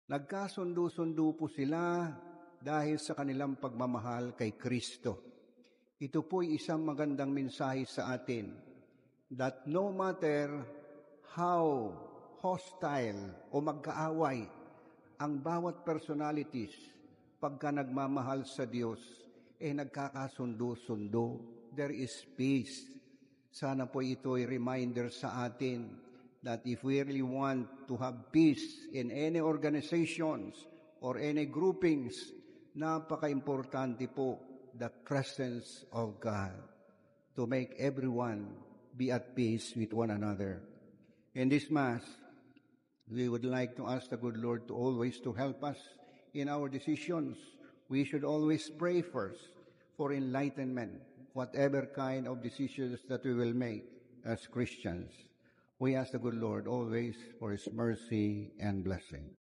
Nagkasundo-sundo po sila dahil sa kanilang pagmamahal kay Kristo. Ito po'y isang magandang mensahe sa atin that no matter how hostile o magkaaway ang bawat personalities, pagka nagmamahal sa Diyos, nagkakasundo-sundo. There is peace. Sana po ito'y reminder sa atin that if we really want to have peace in any organizations or any groupings, napaka-importante po the presence of God to make everyone be at peace with one another. In this Mass, we would like to ask the good Lord to always to help us in our decisions. We should always pray first for enlightenment, whatever kind of decisions that we will make as Christians. We ask the good Lord always for His mercy and blessing.